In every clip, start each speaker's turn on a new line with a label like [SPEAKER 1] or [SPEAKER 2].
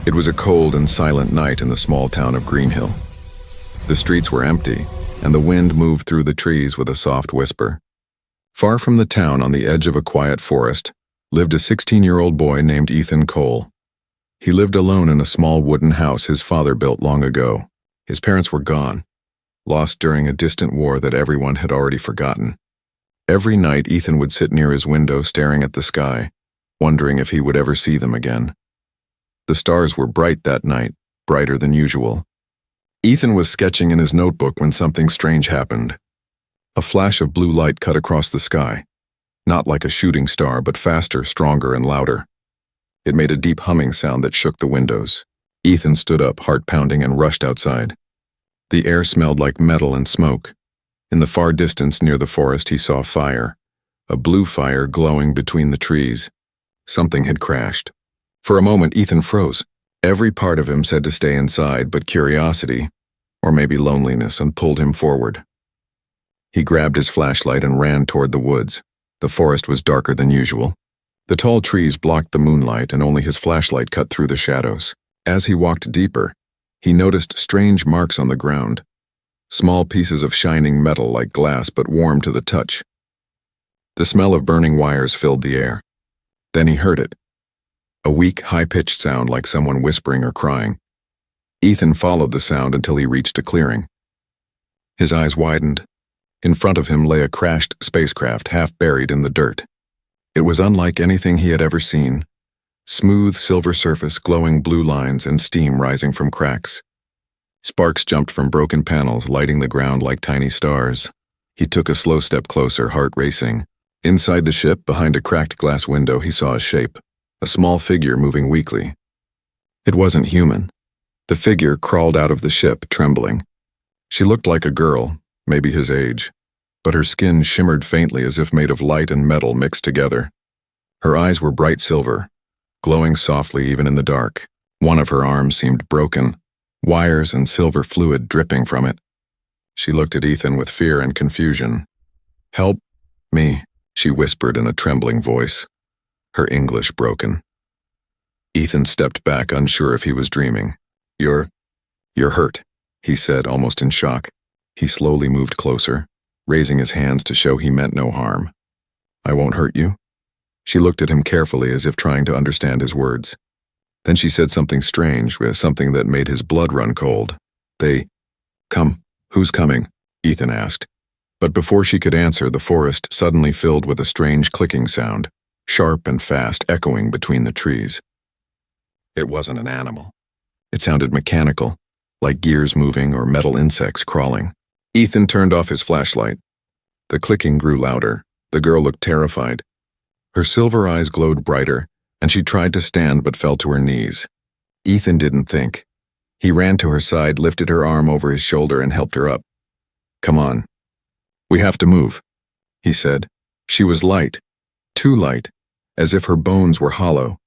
[SPEAKER 1] It was a cold and silent night in the small town of Greenhill. The streets were empty, and the wind moved through the trees with a soft whisper. Far from the town, on the edge of a quiet forest, lived a 16-year-old boy named Ethan Cole. He lived alone in a small wooden house his father built long ago. His parents were gone, lost during a distant war that everyone had already forgotten. Every night, Ethan would sit near his window staring at the sky, wondering if he would ever see them again. The stars were bright that night, brighter than usual. Ethan was sketching in his notebook when something strange happened. A flash of blue light cut across the sky, not like a shooting star, but faster, stronger, and louder. It made a deep humming sound that shook the windows. Ethan stood up, heart pounding, and rushed outside. The air smelled like metal and smoke. In the far distance near the forest, he saw fire, a blue fire glowing between the trees. Something had crashed. For a moment, Ethan froze. Every part of him said to stay inside, but curiosity, or maybe loneliness, pulled him forward. He grabbed his flashlight and ran toward the woods. The forest was darker than usual. The tall trees blocked the moonlight, and only his flashlight cut through the shadows. As he walked deeper, he noticed strange marks on the ground. Small pieces of shining metal like glass, but warm to the touch. The smell of burning wires filled the air. Then he heard it. A weak, high-pitched sound like someone whispering or crying. Ethan followed the sound until he reached a clearing. His eyes widened. In front of him lay a crashed spacecraft half buried in the dirt. It was unlike anything he had ever seen. Smooth silver surface, glowing blue lines, and steam rising from cracks. Sparks jumped from broken panels, lighting the ground like tiny stars. He took a slow step closer, heart racing. Inside the ship, behind a cracked glass window, he saw a shape, a small figure moving weakly. It wasn't human. The figure crawled out of the ship, trembling. She looked like a girl, maybe his age, but her skin shimmered faintly as if made of light and metal mixed together. Her eyes were bright silver, glowing softly even in the dark. One of her arms seemed broken, wires and silver fluid dripping from it. She looked at Ethan with fear and confusion. "Help me," she whispered in a trembling voice, her English broken. Ethan stepped back, unsure if he was dreaming. You're hurt," he said, almost in shock. He slowly moved closer, raising his hands to show he meant no harm. "I won't hurt you." She looked at him carefully as if trying to understand his words. Then she said something strange, something that made his blood run cold. Come, who's coming?" Ethan asked. But before she could answer, the forest suddenly filled with a strange clicking sound, sharp and fast, echoing between the trees. It wasn't an animal. It sounded mechanical, like gears moving or metal insects crawling. Ethan turned off his flashlight. The clicking grew louder. The girl looked terrified. Her silver eyes glowed brighter, and she tried to stand but fell to her knees. Ethan didn't think. He ran to her side, lifted her arm over his shoulder, and helped her up. "Come on. We have to move," he said. She was light, too light, as if her bones were hollow.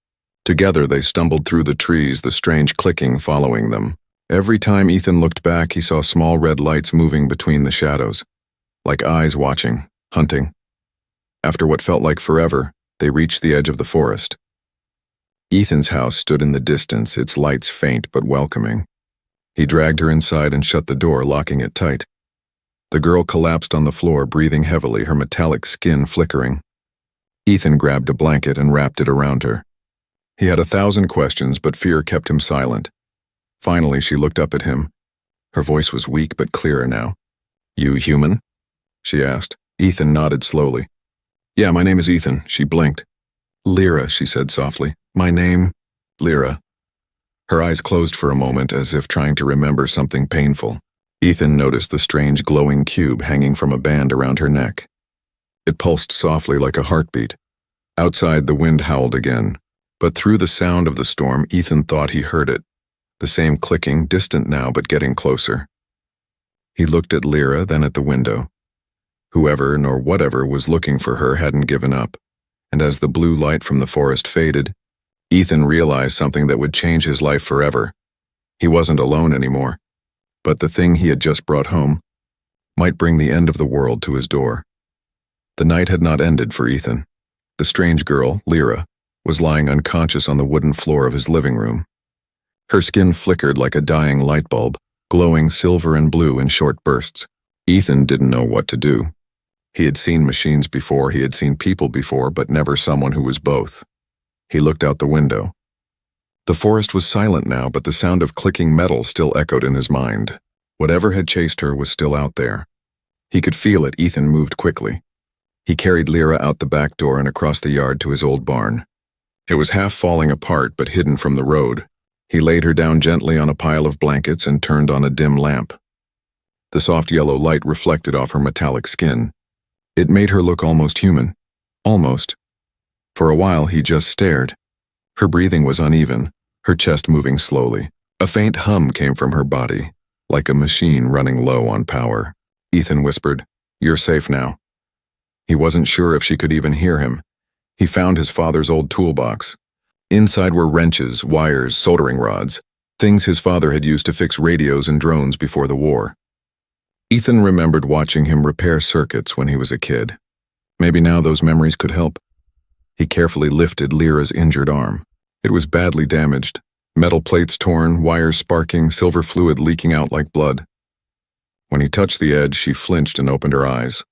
[SPEAKER 1] Together they stumbled through the trees, the strange clicking following them. Every time Ethan looked back, he saw small red lights moving between the shadows, like eyes watching, hunting. After what felt like forever, they reached the edge of the forest. Ethan's house stood in the distance, its lights faint but welcoming. He dragged her inside and shut the door, locking it tight. The girl collapsed on the floor, breathing heavily, her metallic skin flickering. Ethan grabbed a blanket and wrapped it around her. He had 1,000 questions, but fear kept him silent. Finally, she looked up at him. Her voice was weak but clearer now. "You human?" she asked. Ethan nodded slowly. "Yeah, my name is Ethan," she blinked. "Lyra," she said softly. "My name, Lyra." Her eyes closed for a moment as if trying to remember something painful. Ethan noticed the strange glowing cube hanging from a band around her neck. It pulsed softly like a heartbeat. Outside, the wind howled again, but through the sound of the storm, Ethan thought he heard it. The same clicking, distant now but getting closer. He looked at Lyra, then at the window. Whoever, nor whatever, was looking for her hadn't given up, and as the blue light from the forest faded, Ethan realized something that would change his life forever. He wasn't alone anymore, but the thing he had just brought home might bring the end of the world to his door. The night had not ended for Ethan. The strange girl, Lyra, was lying unconscious on the wooden floor of his living room. Her skin flickered like a dying light bulb, glowing silver and blue in short bursts. Ethan didn't know what to do. He had seen machines before, he had seen people before, but never someone who was both. He looked out the window. The forest was silent now, but the sound of clicking metal still echoed in his mind. Whatever had chased her was still out there. He could feel it. Ethan moved quickly. He carried Lyra out the back door and across the yard to his old barn. It was half falling apart, but hidden from the road. He laid her down gently on a pile of blankets and turned on a dim lamp. The soft yellow light reflected off her metallic skin. It made her look almost human. Almost. For a while he just stared. Her breathing was uneven, her chest moving slowly. A faint hum came from her body, like a machine running low on power. Ethan whispered, "You're safe now." He wasn't sure if she could even hear him. He found his father's old toolbox. Inside were wrenches, wires, soldering rods, things his father had used to fix radios and drones before the war. Ethan remembered watching him repair circuits when he was a kid. Maybe now those memories could help. He carefully lifted Lyra's injured arm. It was badly damaged, metal plates torn, wires sparking, silver fluid leaking out like blood. When he touched the edge, she flinched and opened her eyes.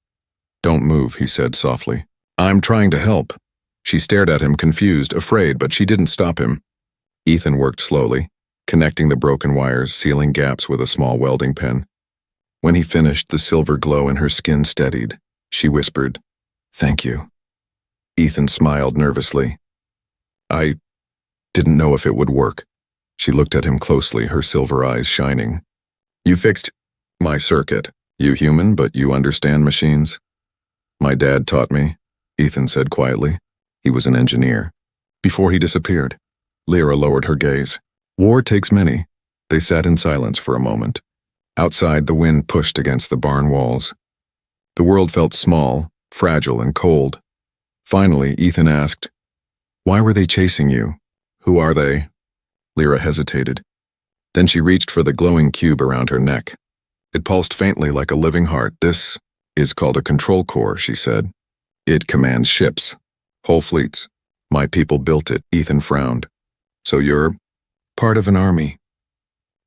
[SPEAKER 1] "Don't move," he said softly. "I'm trying to help." She stared at him, confused, afraid, but she didn't stop him. Ethan worked slowly, connecting the broken wires, sealing gaps with a small welding pen. When he finished, the silver glow in her skin steadied. She whispered, "Thank you." Ethan smiled nervously. "I didn't know if it would work." She looked at him closely, her silver eyes shining. "You fixed my circuit. You human, but you understand machines?" "My dad taught me," Ethan said quietly. He was an engineer. Before he disappeared, Lyra lowered her gaze. "War takes many." They sat in silence for a moment. Outside, the wind pushed against the barn walls. The world felt small, fragile, and cold. Finally, Ethan asked, "Why were they chasing you? Who are they?" Lyra hesitated. Then she reached for the glowing cube around her neck. It pulsed faintly like a living heart. "This is called a control core," she said. "It commands ships, whole fleets. My people built it." Ethan frowned. "So you're part of an army?"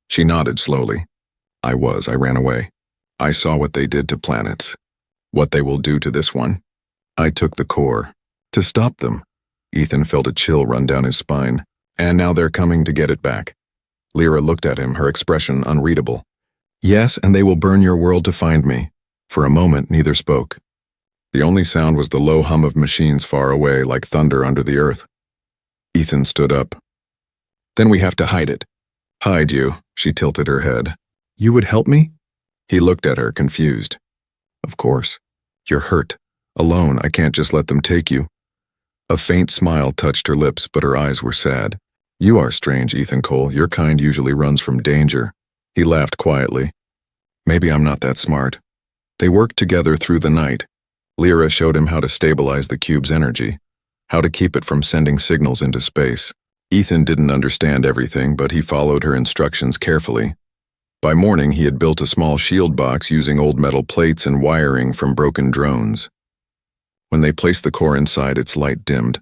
[SPEAKER 1] She nodded slowly. I ran away. I saw what they did to planets. What they will do to this one. I took the core. To stop them." Ethan felt a chill run down his spine. "And now they're coming to get it back." Lyra looked at him, her expression unreadable. "Yes, and they will burn your world to find me." For a moment, neither spoke. The only sound was the low hum of machines far away, like thunder under the earth. Ethan stood up. "Then we have to hide it." "Hide you?" She tilted her head. "You would help me?" He looked at her, confused. "Of course. You're hurt. Alone. I can't just let them take you." A faint smile touched her lips, but her eyes were sad. "You are strange, Ethan Cole. Your kind usually runs from danger." He laughed quietly. "Maybe I'm not that smart." They worked together through the night. Lyra showed him how to stabilize the cube's energy, how to keep it from sending signals into space. Ethan didn't understand everything, but he followed her instructions carefully. By morning, he had built a small shield box using old metal plates and wiring from broken drones. When they placed the core inside, its light dimmed.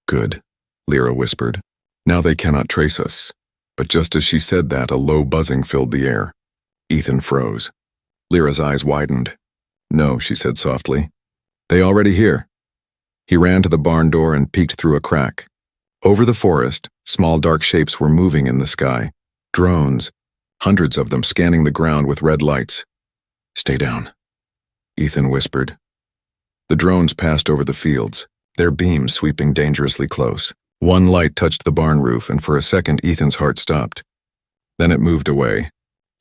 [SPEAKER 1] "Good," Lyra whispered. "Now they cannot trace us." But just as she said that, a low buzzing filled the air. Ethan froze. Lyra's eyes widened. "No," she said softly. "They already here." He ran to the barn door and peeked through a crack. Over the forest, small dark shapes were moving in the sky. Drones. Hundreds of them scanning the ground with red lights. "Stay down," Ethan whispered. The drones passed over the fields, their beams sweeping dangerously close. One light touched the barn roof, and for a second Ethan's heart stopped. Then it moved away.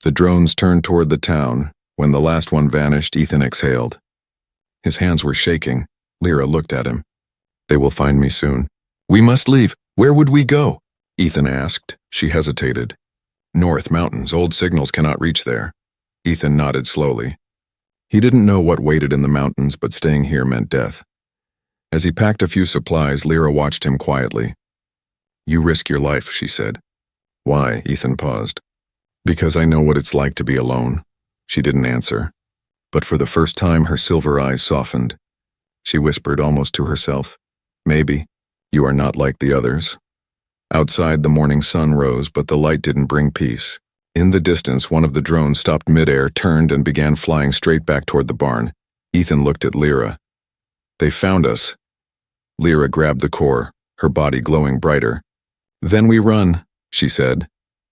[SPEAKER 1] The drones turned toward the town. When the last one vanished, Ethan exhaled. His hands were shaking. Lyra looked at him. "They will find me soon." "We must leave. Where would we go?" Ethan asked. She hesitated. "North mountains. Old signals cannot reach there." Ethan nodded slowly. He didn't know what waited in the mountains, but staying here meant death. As he packed a few supplies, Lyra watched him quietly. "You risk your life," she said. "Why?" Ethan paused. "Because I know what it's like to be alone." She didn't answer. But for the first time, her silver eyes softened. She whispered almost to herself, "Maybe. You are not like the others. Outside, the morning sun rose, but the light didn't bring peace. In the distance, one of the drones stopped midair, turned, and began flying straight back toward the barn. Ethan looked at Lyra. "They found us." Lyra grabbed the core, her body glowing brighter. "Then we run," she said.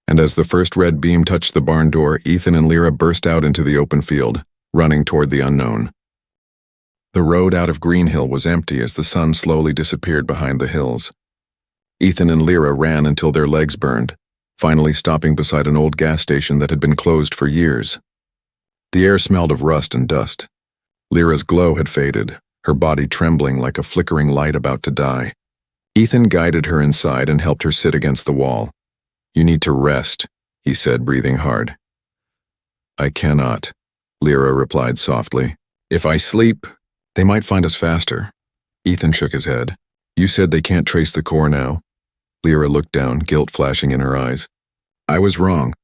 [SPEAKER 1] And as the first red beam touched the barn door, Ethan and Lyra burst out into the open field, running toward the unknown. The road out of Greenhill was empty as the sun slowly disappeared behind the hills. Ethan and Lyra ran until their legs burned, finally stopping beside an old gas station that had been closed for years. The air smelled of rust and dust. Lyra's glow had faded, her body trembling like a flickering light about to die. Ethan guided her inside and helped her sit against the wall. "You need to rest," he said, breathing hard. "I cannot," Lyra replied softly. "If I sleep, they might find us faster." Ethan shook his head. "You said they can't trace the core now?" Lyra looked down, guilt flashing in her eyes. "I was wrong.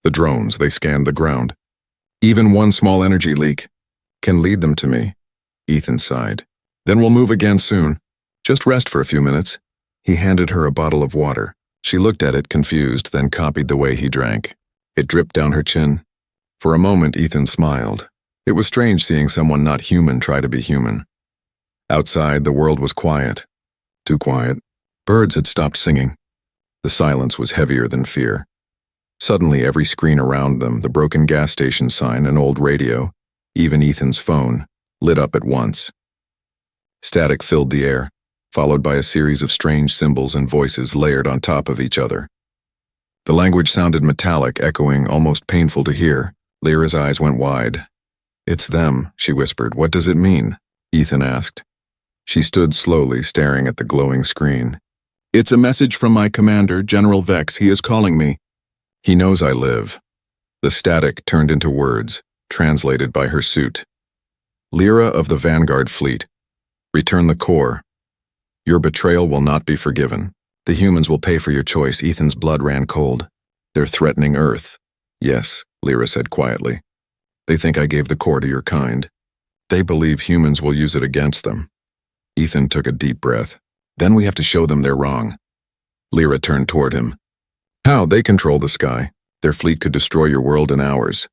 [SPEAKER 1] The drones, they scanned the ground. Even one small energy leak can lead them to me." Ethan sighed. "Then we'll move again soon. Just rest for a few minutes." He handed her a bottle of water. She looked at it, confused, then copied the way he drank. It dripped down her chin. For a moment, Ethan smiled. It was strange seeing someone not human try to be human. Outside, the world was quiet. Too quiet. Birds had stopped singing. The silence was heavier than fear. Suddenly, every screen around them, the broken gas station sign, an old radio, even Ethan's phone, lit up at once. Static filled the air, followed by a series of strange symbols and voices layered on top of each other. The language sounded metallic, echoing, almost painful to hear. Lyra's eyes went wide. "It's them," she whispered. "What does it mean?" Ethan asked. She stood slowly, staring at the glowing screen. "It's a message from my commander, General Vex. He is calling me." "He knows I live." The static turned into words, translated by her suit. "Lyra of the Vanguard Fleet. Return the core. Your betrayal will not be forgiven. The humans will pay for your choice." Ethan's blood ran cold. "They're threatening Earth." "Yes," Lyra said quietly. "They think I gave the core to your kind. They believe humans will use it against them." Ethan took a deep breath. "Then we have to show them they're wrong." Lyra turned toward him. "How? They control the sky. Their fleet could destroy your world in hours."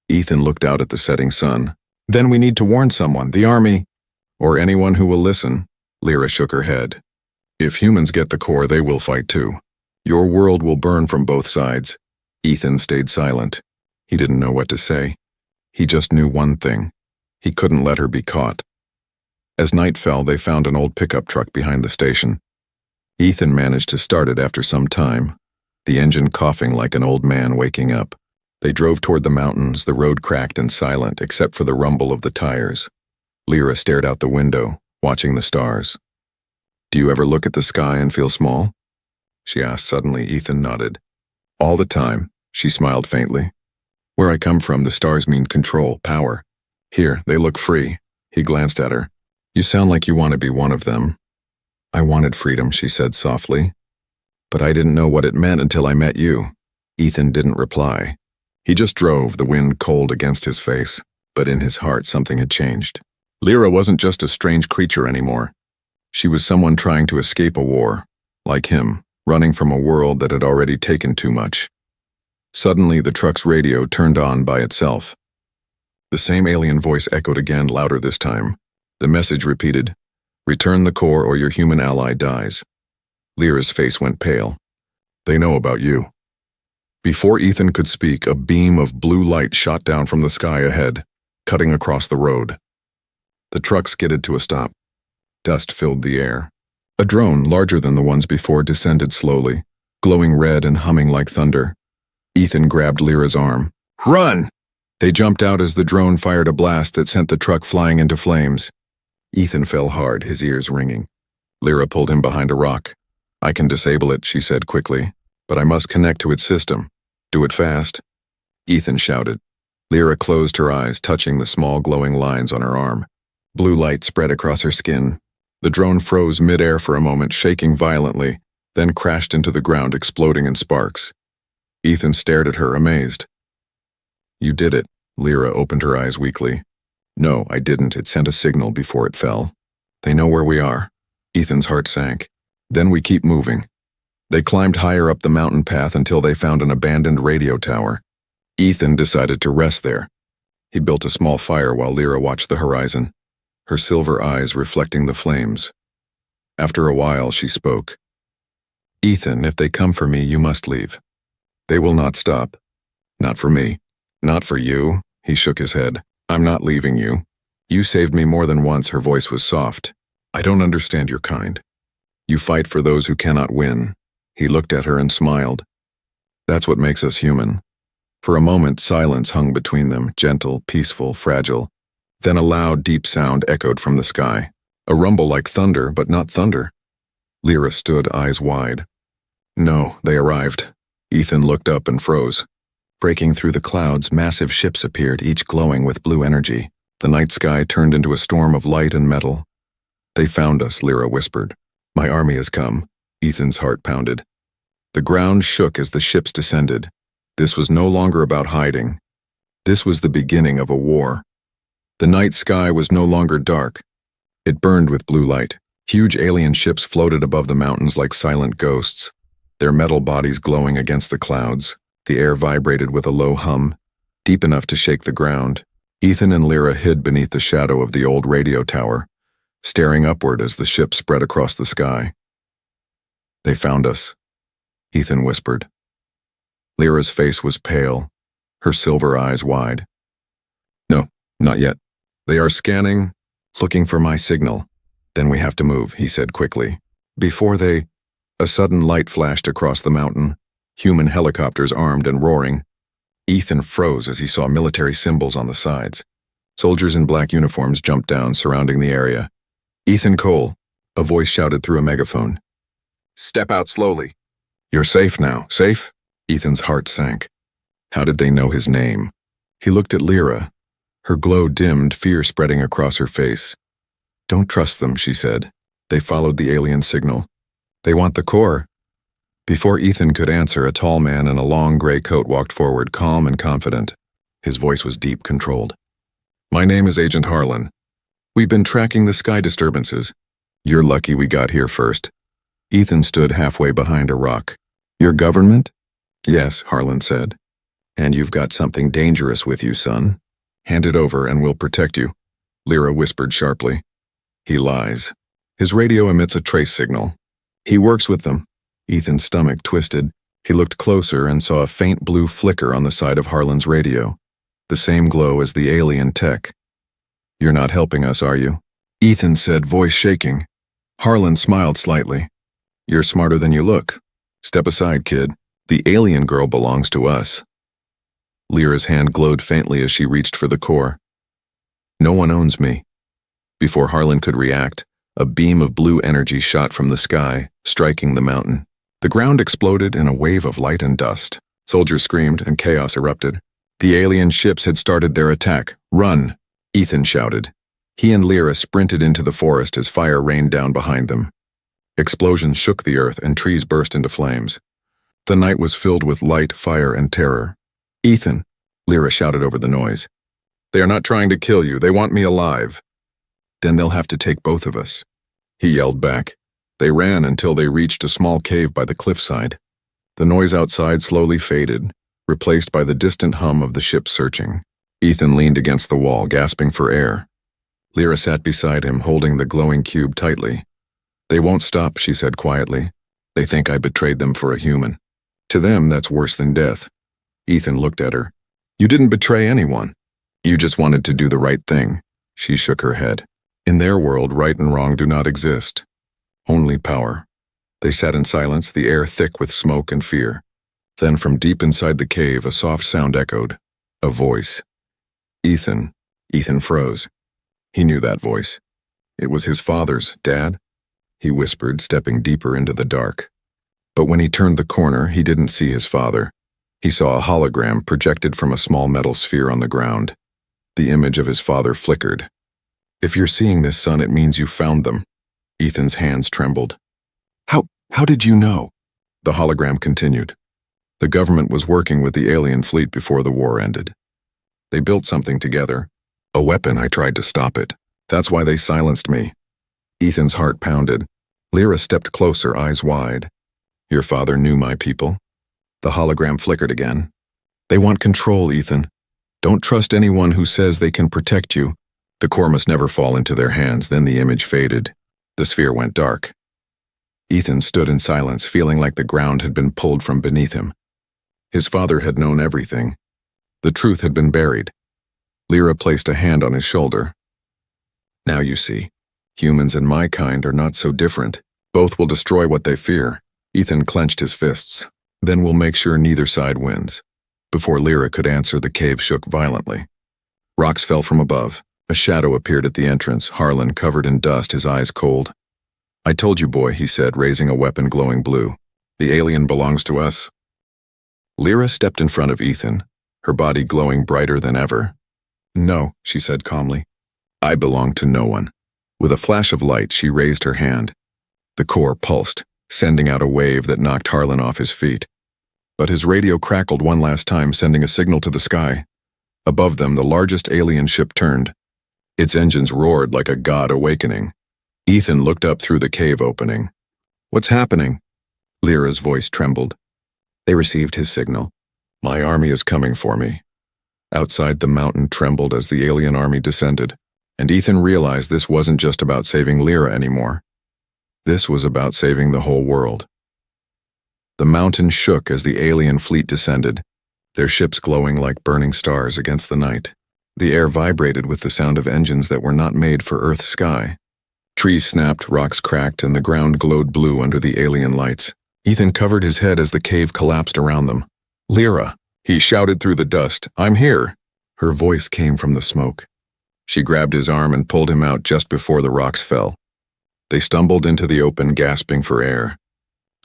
[SPEAKER 1] Ethan looked out at the setting sun. "Then we need to warn someone, the army." "Or anyone who will listen." Lyra shook her head. "If humans get the core, they will fight too. Your world will burn from both sides." Ethan stayed silent. He didn't know what to say. He just knew one thing. He couldn't let her be caught. As night fell, they found an old pickup truck behind the station. Ethan managed to start it after some time, the engine coughing like an old man waking up. They drove toward the mountains, the road cracked and silent except for the rumble of the tires. Lyra stared out the window, watching the stars. "Do you ever look at the sky and feel small?" she asked suddenly. Ethan nodded. "All the time," she smiled faintly. "Where I come from, the stars mean control, power. Here, they look free." He glanced at her. "You sound like you want to be one of them." "I wanted freedom," she said softly. "But I didn't know what it meant until I met you." Ethan didn't reply. He just drove, the wind cold against his face, but in his heart something had changed. Lyra wasn't just a strange creature anymore. She was someone trying to escape a war, like him, running from a world that had already taken too much. Suddenly, the truck's radio turned on by itself. The same alien voice echoed again, louder this time. The message repeated, "Return the core or your human ally dies." Lyra's face went pale. "They know about you." Before Ethan could speak, a beam of blue light shot down from the sky ahead, cutting across the road. The truck skidded to a stop. Dust filled the air. A drone, larger than the ones before, descended slowly, glowing red and humming like thunder. Ethan grabbed Lyra's arm. "Run!" They jumped out as the drone fired a blast that sent the truck flying into flames. Ethan fell hard, his ears ringing. Lyra pulled him behind a rock. "I can disable it," she said quickly, "but I must connect to its system. Do it fast." Ethan shouted. Lyra closed her eyes, touching the small glowing lines on her arm. Blue light spread across her skin. The drone froze midair for a moment, shaking violently, then crashed into the ground, exploding in sparks. Ethan stared at her, amazed. "You did it." Lyra opened her eyes weakly. "No, I didn't. It sent a signal before it fell. They know where we are." Ethan's heart sank. "Then we keep moving." They climbed higher up the mountain path until they found an abandoned radio tower. Ethan decided to rest there. He built a small fire while Lyra watched the horizon, her silver eyes reflecting the flames. After a while, she spoke. "Ethan, if they come for me, you must leave. They will not stop. Not for me. Not for you." He shook his head. "I'm not leaving you. You saved me more than once." Her voice was soft. "I don't understand your kind. You fight for those who cannot win." He looked at her and smiled. "That's what makes us human." For a moment, silence hung between them, gentle, peaceful, fragile. Then a loud, deep sound echoed from the sky. A rumble like thunder, but not thunder. Lyra stood, eyes wide. "No, they arrived." Ethan looked up and froze. Breaking through the clouds, massive ships appeared, each glowing with blue energy. The night sky turned into a storm of light and metal. "They found us," Lyra whispered. "My army has come." Ethan's heart pounded. The ground shook as the ships descended. This was no longer about hiding. This was the beginning of a war. The night sky was no longer dark. It burned with blue light. Huge alien ships floated above the mountains like silent ghosts, their metal bodies glowing against the clouds. The air vibrated with a low hum, deep enough to shake the ground. Ethan and Lyra hid beneath the shadow of the old radio tower, staring upward as the ship spread across the sky. "They found us," Ethan whispered. Lyra's face was pale, her silver eyes wide. "No, not yet. They are scanning, looking for my signal. Then we have to move," he said quickly. Before they... A sudden light flashed across the mountain, human helicopters armed and roaring. Ethan froze as he saw military symbols on the sides. Soldiers in black uniforms jumped down, surrounding the area. "Ethan Cole," a voice shouted through a megaphone. "Step out slowly." "You're safe now. Safe?" Ethan's heart sank. How did they know his name? He looked at Lyra. Her glow dimmed, fear spreading across her face. "Don't trust them," she said. "They followed the alien signal. They want the core." Before Ethan could answer, a tall man in a long gray coat walked forward, calm and confident. His voice was deep, controlled. "My name is Agent Harlan. We've been tracking the sky disturbances. You're lucky we got here first." Ethan stood halfway behind a rock. "Your government?" "Yes," Harlan said. "And you've got something dangerous with you, son. Hand it over and we'll protect you," Lyra whispered sharply. "He lies. His radio emits a trace signal. He works with them." Ethan's stomach twisted. He looked closer and saw a faint blue flicker on the side of Harlan's radio, the same glow as the alien tech. "You're not helping us, are you?" Ethan said, voice shaking. Harlan smiled slightly. "You're smarter than you look. Step aside, kid. The alien girl belongs to us." Lyra's hand glowed faintly as she reached for the core. "No one owns me." Before Harlan could react, a beam of blue energy shot from the sky, striking the mountain. The ground exploded in a wave of light and dust. Soldiers screamed and chaos erupted. The alien ships had started their attack. "Run!" Ethan shouted. He and Lyra sprinted into the forest as fire rained down behind them. Explosions shook the earth and trees burst into flames. The night was filled with light, fire, and terror. "Ethan," Lyra shouted over the noise. "They are not trying to kill you. They want me alive." "Then they'll have to take both of us," he yelled back. They ran until they reached a small cave by the cliffside. The noise outside slowly faded, replaced by the distant hum of the ship searching. Ethan leaned against the wall, gasping for air. Lyra sat beside him, holding the glowing cube tightly. "They won't stop," she said quietly. "They think I betrayed them for a human. To them, that's worse than death." Ethan looked at her. "You didn't betray anyone. You just wanted to do the right thing." She shook her head. "In their world, right and wrong do not exist. Only power." They sat in silence, the air thick with smoke and fear. Then from deep inside the cave, a soft sound echoed. A voice. "Ethan." Ethan froze. He knew that voice. It was his father's. "Dad?" he whispered, stepping deeper into the dark. But when he turned the corner, he didn't see his father. He saw a hologram projected from a small metal sphere on the ground. The image of his father flickered. "If you're seeing this, son, it means you found them." Ethan's hands trembled. How did you know?" The hologram continued. "The government was working with the alien fleet before the war ended. They built something together. A weapon. I tried to stop it. That's why they silenced me." Ethan's heart pounded. Lyra stepped closer, eyes wide. Your father knew my people. The hologram flickered again. They want control, Ethan. Don't trust anyone who says they can protect you. The core must never fall into their hands. Then the image faded. The sphere went dark. Ethan stood in silence, feeling like the ground had been pulled from beneath him. His father had known everything. The truth had been buried. Lyra placed a hand on his shoulder. Now you see, humans and my kind are not so different. Both will destroy what they fear. Ethan clenched his fists. Then we'll make sure neither side wins. Before Lyra could answer, the cave shook violently. Rocks fell from above. A shadow appeared at the entrance, Harlan covered in dust, his eyes cold. I told you, boy, he said, raising a weapon glowing blue. The alien belongs to us. Lyra stepped in front of Ethan, her body glowing brighter than ever. No, she said calmly. I belong to no one. With a flash of light, she raised her hand. The core pulsed, sending out a wave that knocked Harlan off his feet. But his radio crackled one last time, sending a signal to the sky. Above them, the largest alien ship turned. Its engines roared like a god awakening. Ethan looked up through the cave opening. What's happening? Lyra's voice trembled. They received his signal. My army is coming for me. Outside, the mountain trembled as the alien army descended, and Ethan realized this wasn't just about saving Lyra anymore. This was about saving the whole world. The mountain shook as the alien fleet descended, their ships glowing like burning stars against the night. The air vibrated with the sound of engines that were not made for Earth's sky. Trees snapped, rocks cracked, and the ground glowed blue under the alien lights. Ethan covered his head as the cave collapsed around them. Lyra, he shouted through the dust, I'm here. Her voice came from the smoke. She grabbed his arm and pulled him out just before the rocks fell. They stumbled into the open, gasping for air.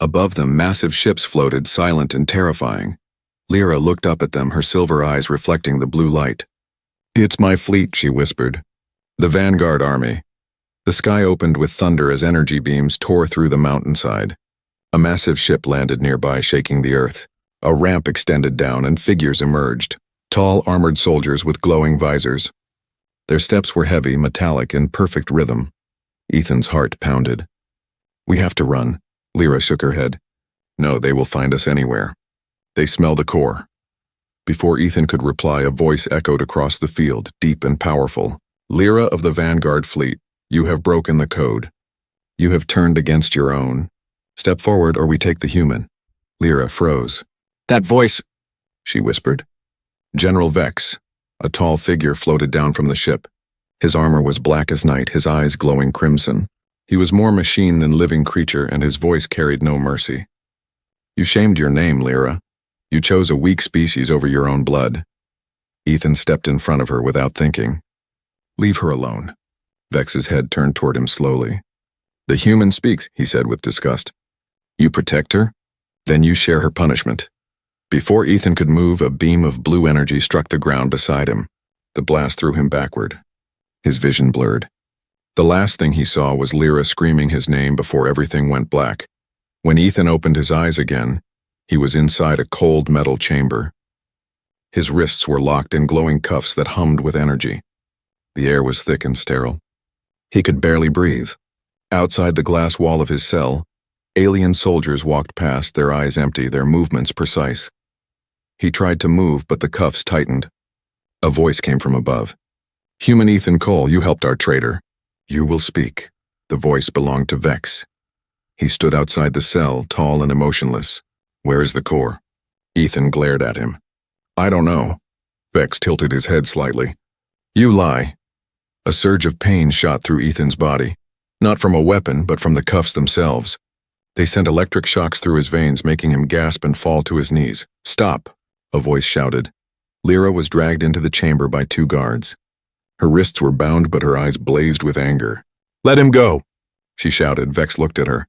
[SPEAKER 1] Above them, massive ships floated, silent and terrifying. Lyra looked up at them, her silver eyes reflecting the blue light. It's my fleet, she whispered. The Vanguard Army. The sky opened with thunder as energy beams tore through the mountainside. A massive ship landed nearby, shaking the earth. A ramp extended down and figures emerged. Tall, armored soldiers with glowing visors. Their steps were heavy, metallic, in perfect rhythm. Ethan's heart pounded. We have to run. Lyra shook her head. No, they will find us anywhere. They smell the core. Before Ethan could reply, a voice echoed across the field, deep and powerful. Lyra of the Vanguard Fleet, you have broken the code. You have turned against your own. Step forward or we take the human. Lyra froze. That voice, she whispered. General Vex. A tall figure floated down from the ship. His armor was black as night, his eyes glowing crimson. He was more machine than living creature, and his voice carried no mercy. You shamed your name, Lyra. You chose a weak species over your own blood. Ethan stepped in front of her without thinking. Leave her alone. Vex's head turned toward him slowly. The human speaks, he said with disgust. You protect her? Then you share her punishment. Before Ethan could move, a beam of blue energy struck the ground beside him. The blast threw him backward. His vision blurred. The last thing he saw was Lyra screaming his name before everything went black. When Ethan opened his eyes again, he was inside a cold metal chamber. His wrists were locked in glowing cuffs that hummed with energy. The air was thick and sterile. He could barely breathe. Outside the glass wall of his cell, alien soldiers walked past, their eyes empty, their movements precise. He tried to move, but the cuffs tightened. A voice came from above. Human Ethan Cole, you helped our traitor. You will speak. The voice belonged to Vex. He stood outside the cell, tall and emotionless. Where is the core? Ethan glared at him. I don't know. Vex tilted his head slightly. You lie. A surge of pain shot through Ethan's body. Not from a weapon, but from the cuffs themselves. They sent electric shocks through his veins, making him gasp and fall to his knees. Stop, a voice shouted. Lyra was dragged into the chamber by two guards. Her wrists were bound, but her eyes blazed with anger. Let him go, she shouted. Vex looked at her.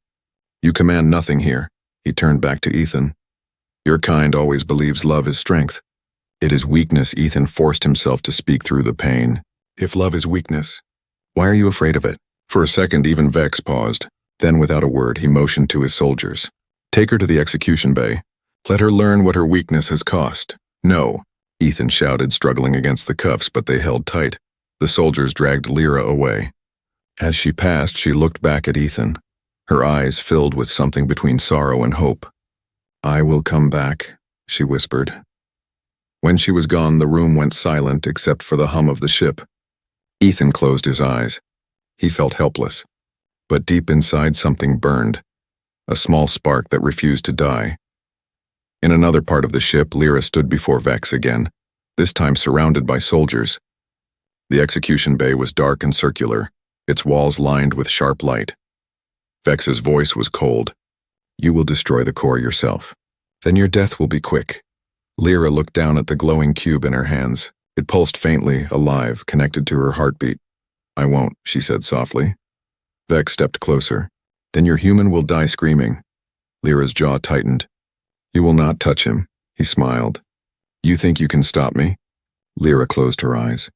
[SPEAKER 1] You command nothing here. He turned back to Ethan. Your kind always believes love is strength. It is weakness. Ethan forced himself to speak through the pain. If love is weakness, why are you afraid of it? For a second, even Vex paused. Then, without a word, he motioned to his soldiers. Take her to the execution bay. Let her learn what her weakness has cost. No, Ethan shouted, struggling against the cuffs, but they held tight. The soldiers dragged Lyra away. As she passed, she looked back at Ethan. Her eyes filled with something between sorrow and hope. "I will come back," she whispered. When she was gone, the room went silent except for the hum of the ship. Ethan closed his eyes. He felt helpless. But deep inside something burned, a small spark that refused to die. In another part of the ship, Lyra stood before Vex again, this time surrounded by soldiers. The execution bay was dark and circular, its walls lined with sharp light. Vex's voice was cold. "You will destroy the core yourself. Then your death will be quick." Lyra looked down at the glowing cube in her hands. It pulsed faintly, alive, connected to her heartbeat. "I won't," she said softly. Vex stepped closer. "Then your human will die screaming." Lyra's jaw tightened. "You will not touch him," he smiled. "You think you can stop me?" Lyra closed her eyes.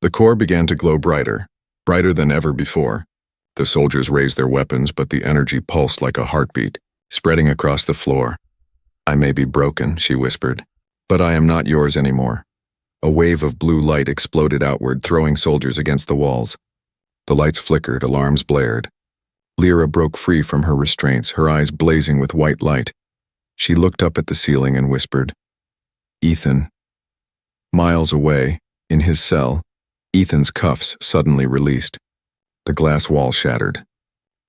[SPEAKER 1] The core began to glow brighter, brighter than ever before. The soldiers raised their weapons, but the energy pulsed like a heartbeat, spreading across the floor. "I may be broken," she whispered, "but I am not yours anymore." A wave of blue light exploded outward, throwing soldiers against the walls. The lights flickered, alarms blared. Lyra broke free from her restraints, her eyes blazing with white light. She looked up at the ceiling and whispered, "Ethan." Miles away, in his cell, Ethan's cuffs suddenly released. The glass wall shattered.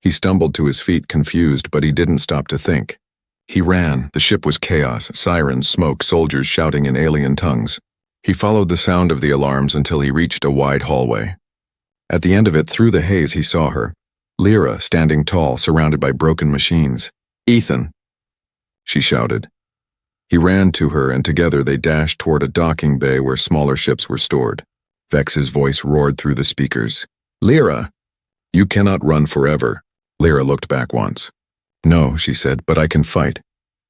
[SPEAKER 1] He stumbled to his feet, confused, but he didn't stop to think. He ran. The ship was chaos, sirens, smoke, soldiers shouting in alien tongues. He followed the sound of the alarms until he reached a wide hallway. At the end of it, through the haze, he saw her, Lyra, standing tall, surrounded by broken machines. "Ethan!" she shouted. He ran to her, and together they dashed toward a docking bay where smaller ships were stored. Vex's voice roared through the speakers. "Lyra! You cannot run forever." Lyra looked back once. "No," she said, "but I can fight."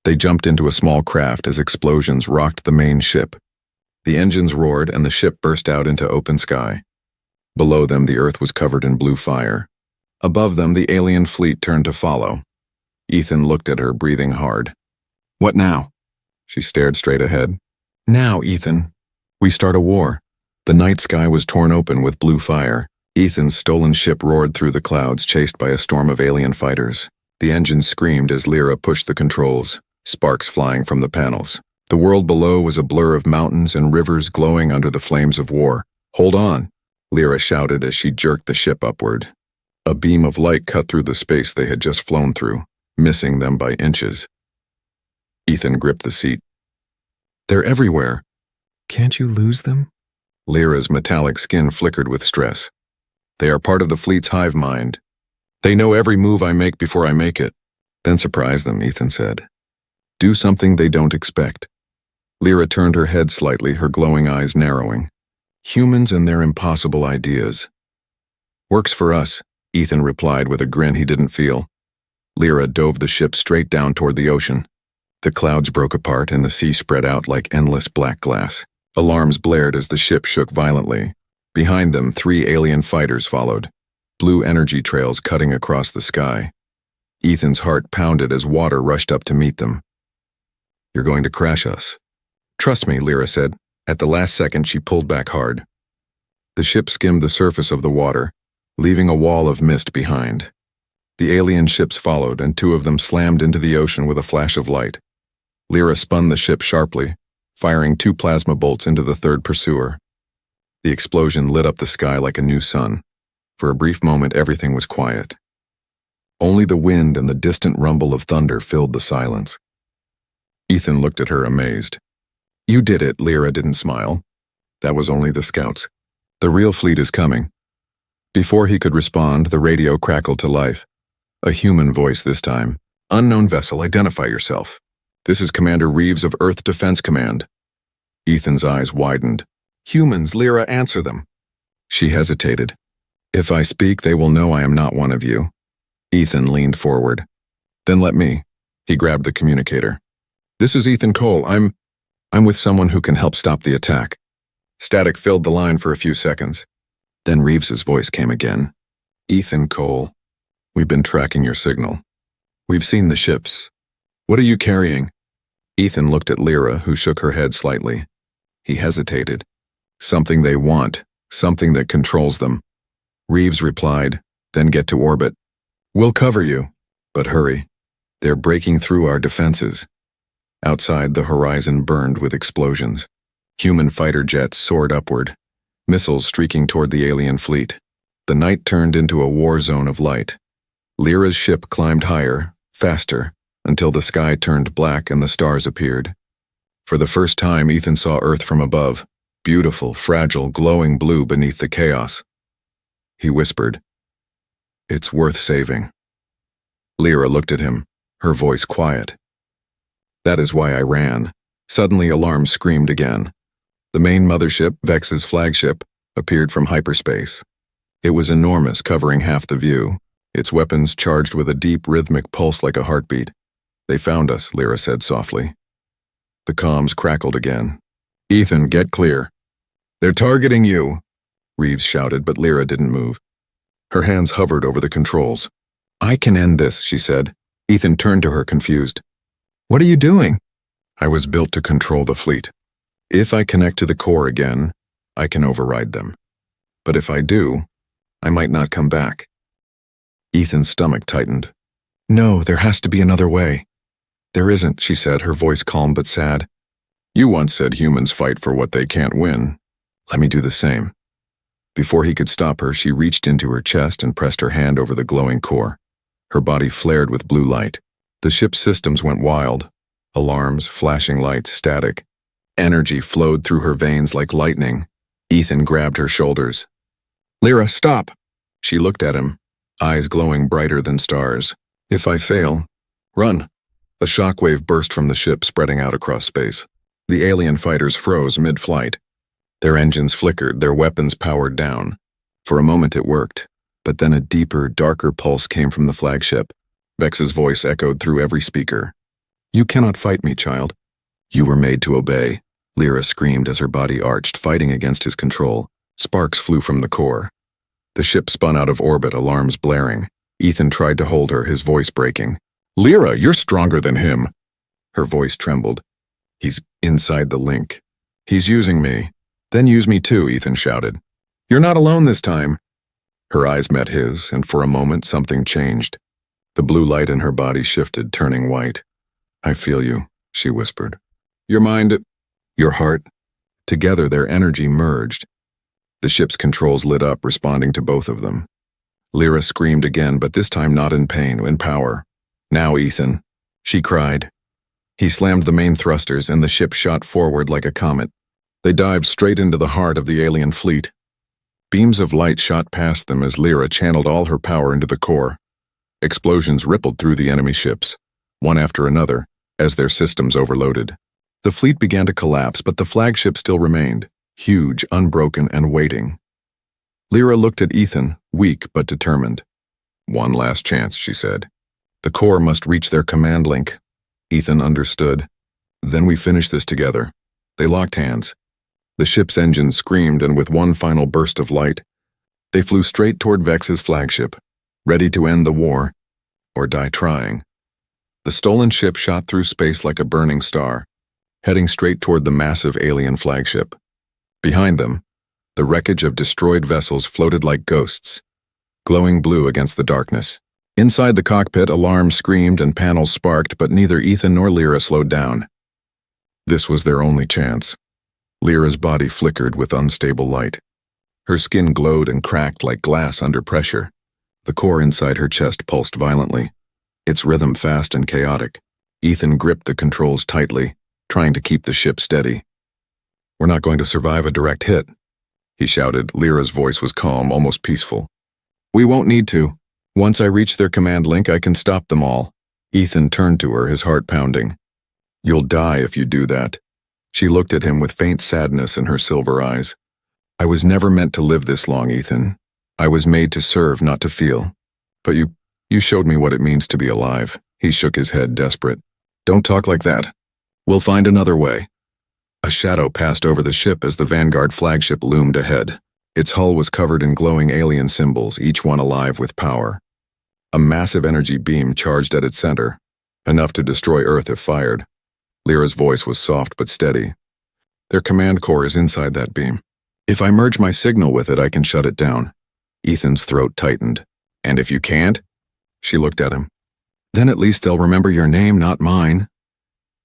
[SPEAKER 1] They jumped into a small craft as explosions rocked the main ship. The engines roared and the ship burst out into open sky. Below them, the earth was covered in blue fire. Above them, the alien fleet turned to follow. Ethan looked at her, breathing hard. "What now?" She stared straight ahead. "Now, Ethan. We start a war." The night sky was torn open with blue fire. Ethan's stolen ship roared through the clouds, chased by a storm of alien fighters. The engines screamed as Lyra pushed the controls, sparks flying from the panels. The world below was a blur of mountains and rivers glowing under the flames of war. "Hold on," Lyra shouted as she jerked the ship upward. A beam of light cut through the space they had just flown through, missing them by inches. Ethan gripped the seat. "They're everywhere. Can't you lose them?" Lyra's metallic skin flickered with stress. "They are part of the fleet's hive mind. They know every move I make before I make it." "Then surprise them," Ethan said. "Do something they don't expect." Lyra turned her head slightly, her glowing eyes narrowing. "Humans and their impossible ideas." "Works for us," Ethan replied with a grin he didn't feel. Lyra dove the ship straight down toward the ocean. The clouds broke apart and the sea spread out like endless black glass. Alarms blared as the ship shook violently. Behind them, 3 alien fighters followed, blue energy trails cutting across the sky. Ethan's heart pounded as water rushed up to meet them. "You're going to crash us." "Trust me," Lyra said. At the last second, she pulled back hard. The ship skimmed the surface of the water, leaving a wall of mist behind. The alien ships followed, and 2 of them slammed into the ocean with a flash of light. Lyra spun the ship sharply, firing 2 plasma bolts into the 3rd pursuer. The explosion lit up the sky like a new sun. For a brief moment, everything was quiet. Only the wind and the distant rumble of thunder filled the silence. Ethan looked at her, amazed. "You did it," Lyra didn't smile. "That was only the scouts. The real fleet is coming." Before he could respond, the radio crackled to life. A human voice this time. "Unknown vessel, identify yourself. This is Commander Reeves of Earth Defense Command." Ethan's eyes widened. "Humans, Lyra, answer them." She hesitated. "If I speak, they will know I am not one of you." Ethan leaned forward. "Then let me." He grabbed the communicator. "This is Ethan Cole. I'm with someone who can help stop the attack." Static filled the line for a few seconds. Then Reeves's voice came again. "Ethan Cole, we've been tracking your signal. We've seen the ships. What are you carrying?" Ethan looked at Lyra, who shook her head slightly. He hesitated. "Something they want, something that controls them." Reeves replied, "Then get to orbit. We'll cover you." But hurry. They're breaking through our defenses. Outside, the horizon burned with explosions. Human fighter jets soared upward, missiles streaking toward the alien fleet. The night turned into a war zone of light. Lyra's ship climbed higher, faster, until the sky turned black and the stars appeared. For the first time, Ethan saw Earth from above, beautiful, fragile, glowing blue beneath the chaos. He whispered, "It's worth saving." Lyra looked at him, her voice quiet. "That is why I ran." Suddenly, alarms screamed again. The main mothership, Vex's flagship, appeared from hyperspace. It was enormous, covering half the view, its weapons charged with a deep, rhythmic pulse like a heartbeat. "They found us," Lyra said softly. The comms crackled again. "Ethan, get clear." "They're targeting you," Reeves shouted, but Lyra didn't move. Her hands hovered over the controls. "I can end this," she said. Ethan turned to her, confused. "What are you doing?" "I was built to control the fleet. If I connect to the core again, I can override them. But if I do, I might not come back." Ethan's stomach tightened. "No, there has to be another way." "There isn't," she said, her voice calm but sad. "You once said humans fight for what they can't win. Let me do the same." Before he could stop her, she reached into her chest and pressed her hand over the glowing core. Her body flared with blue light. The ship's systems went wild. Alarms, flashing lights, static. Energy flowed through her veins like lightning. Ethan grabbed her shoulders. "Lyra, stop!" She looked at him, eyes glowing brighter than stars. "If I fail, run." A shockwave burst from the ship, spreading out across space. The alien fighters froze mid-flight. Their engines flickered, their weapons powered down. For a moment it worked, but then a deeper, darker pulse came from the flagship. Vex's voice echoed through every speaker. "You cannot fight me, child. You were made to obey." Lyra screamed as her body arched, fighting against his control. Sparks flew from the core. The ship spun out of orbit, alarms blaring. Ethan tried to hold her, his voice breaking. "Lyra, you're stronger than him." Her voice trembled. "He's inside the link. He's using me." "Then use me too," Ethan shouted. "You're not alone this time." Her eyes met his, and for a moment something changed. The blue light in her body shifted, turning white. "I feel you," she whispered. "Your mind, your heart." Together their energy merged. The ship's controls lit up, responding to both of them. Lyra screamed again, but this time not in pain, in power. "Now, Ethan," she cried. He slammed the main thrusters, and the ship shot forward like a comet. They dived straight into the heart of the alien fleet. Beams of light shot past them as Lyra channeled all her power into the core. Explosions rippled through the enemy ships, one after another, as their systems overloaded. The fleet began to collapse, but the flagship still remained, huge, unbroken, and waiting. Lyra looked at Ethan, weak but determined. "One last chance," she said. "The core must reach their command link." Ethan understood. "Then we finish this together." They locked hands. The ship's engine screamed, and with one final burst of light, they flew straight toward Vex's flagship, ready to end the war, or die trying. The stolen ship shot through space like a burning star, heading straight toward the massive alien flagship. Behind them, the wreckage of destroyed vessels floated like ghosts, glowing blue against the darkness. Inside the cockpit, alarms screamed and panels sparked, but neither Ethan nor Lyra slowed down. This was their only chance. Lyra's body flickered with unstable light. Her skin glowed and cracked like glass under pressure. The core inside her chest pulsed violently, its rhythm fast and chaotic. Ethan gripped the controls tightly, trying to keep the ship steady. "We're not going to survive a direct hit," he shouted. Lyra's voice was calm, almost peaceful. "We won't need to. Once I reach their command link, I can stop them all." Ethan turned to her, his heart pounding. "You'll die if you do that." She looked at him with faint sadness in her silver eyes. "I was never meant to live this long, Ethan. I was made to serve, not to feel. But you showed me what it means to be alive." He shook his head, desperate. "Don't talk like that. We'll find another way." A shadow passed over the ship as the Vanguard flagship loomed ahead. Its hull was covered in glowing alien symbols, each one alive with power. A massive energy beam charged at its center, enough to destroy Earth if fired. Lyra's voice was soft but steady. "Their command core is inside that beam. If I merge my signal with it, I can shut it down." Ethan's throat tightened. "And if you can't?" She looked at him. Then at least they'll remember your name, not mine.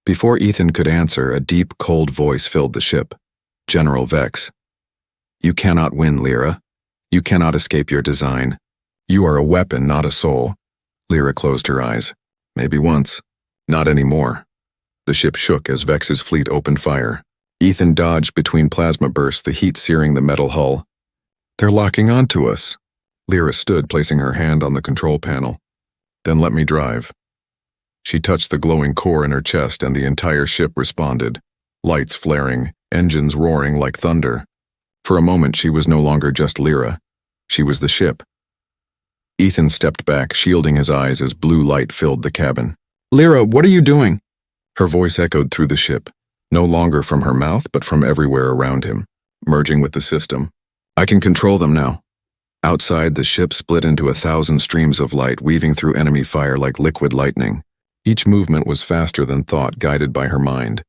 [SPEAKER 1] Before Ethan could answer, a deep, cold voice filled the ship. General Vex. You cannot win, Lyra. You cannot escape your design. You are a weapon, not a soul. Lyra closed her eyes. Maybe once. Not anymore. The ship shook as Vex's fleet opened fire. Ethan dodged between plasma bursts, the heat searing the metal hull. They're locking onto us. Lyra stood, placing her hand on the control panel. Then let me drive. She touched the glowing core in her chest and the entire ship responded. Lights flaring, engines roaring like thunder. For a moment she was no longer just Lyra. She was the ship. Ethan stepped back, shielding his eyes as blue light filled the cabin. Lyra, what are you doing? Her voice echoed through the ship, no longer from her mouth but from everywhere around him, merging with the system. I can control them now. Outside, the ship split into 1,000 streams of light, weaving through enemy fire like liquid lightning. Each movement was faster than thought, guided by her mind.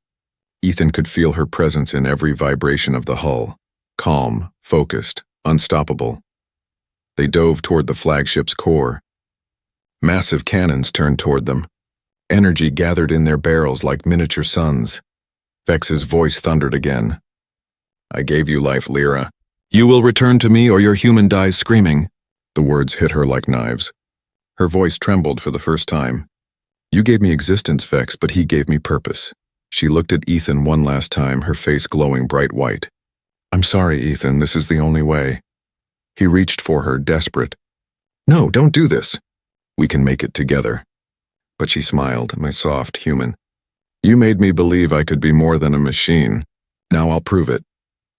[SPEAKER 1] Ethan could feel her presence in every vibration of the hull. Calm, focused, unstoppable. They dove toward the flagship's core. Massive cannons turned toward them. Energy gathered in their barrels like miniature suns. Vex's voice thundered again. I gave you life, Lyra. You will return to me or your human dies screaming. The words hit her like knives. Her voice trembled for the first time. You gave me existence, Vex, but he gave me purpose. She looked at Ethan one last time, her face glowing bright white. I'm sorry, Ethan, this is the only way. He reached for her, desperate. No, don't do this. We can make it together. But she smiled, my soft human. You made me believe I could be more than a machine. Now I'll prove it.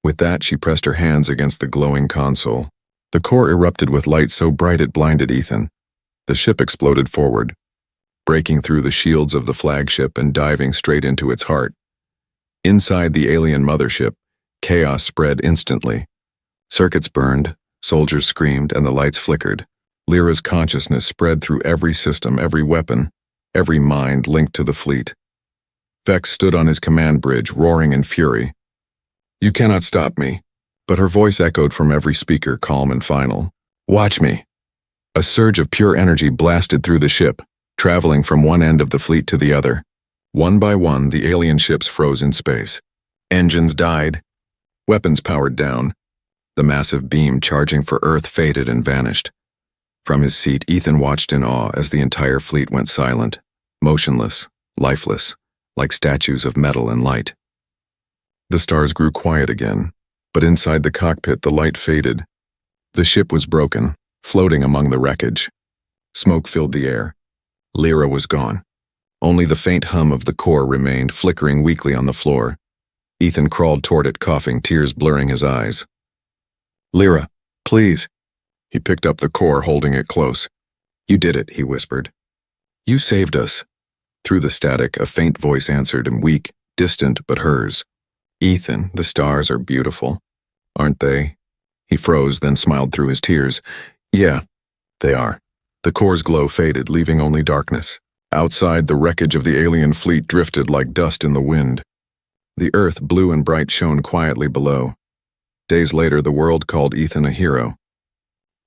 [SPEAKER 1] With that, she pressed her hands against the glowing console. The core erupted with light so bright it blinded Ethan. The ship exploded forward, breaking through the shields of the flagship and diving straight into its heart. Inside the alien mothership, chaos spread instantly. Circuits burned, soldiers screamed, and the lights flickered. Lyra's consciousness spread through every system, every weapon, every mind linked to the fleet. Vex stood on his command bridge, roaring in fury. You cannot stop me. But her voice echoed from every speaker, calm and final. Watch me. A surge of pure energy blasted through the ship, traveling from one end of the fleet to the other. One by one, the alien ships froze in space. Engines died. Weapons powered down. The massive beam charging for Earth faded and vanished. From his seat, Ethan watched in awe as the entire fleet went silent, motionless, lifeless, like statues of metal and light. The stars grew quiet again, but inside the cockpit the light faded. The ship was broken, floating among the wreckage. Smoke filled the air. Lyra was gone. Only the faint hum of the core remained, flickering weakly on the floor. Ethan crawled toward it, coughing, tears blurring his eyes. Lyra, please. He picked up the core, holding it close. You did it, he whispered. You saved us. Through the static, a faint voice answered him, weak, distant, but hers. Ethan, the stars are beautiful, aren't they? He froze, then smiled through his tears. Yeah, they are. The core's glow faded, leaving only darkness. Outside, the wreckage of the alien fleet drifted like dust in the wind. The earth, blue and bright, shone quietly below. Days later, the world called Ethan a hero.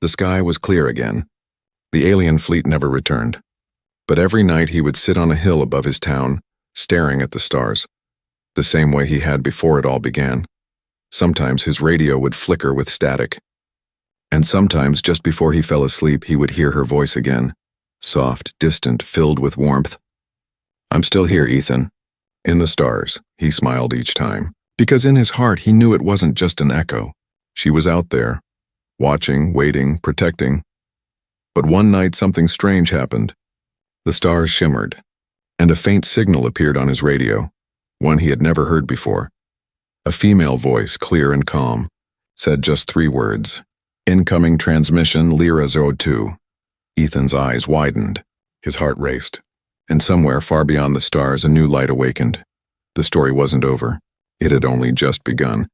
[SPEAKER 1] The sky was clear again. The alien fleet never returned. But every night he would sit on a hill above his town, staring at the stars, the same way he had before it all began. Sometimes his radio would flicker with static. And sometimes, just before he fell asleep, he would hear her voice again, soft, distant, filled with warmth. I'm still here, Ethan. In the stars, he smiled each time, because in his heart he knew it wasn't just an echo. She was out there, watching, waiting, protecting. But one night something strange happened. The stars shimmered, and a faint signal appeared on his radio, one he had never heard before. A female voice, clear and calm, said just 3 words. Incoming transmission, Lyra 02. Ethan's eyes widened. His heart raced. And somewhere far beyond the stars, a new light awakened. The story wasn't over. It had only just begun.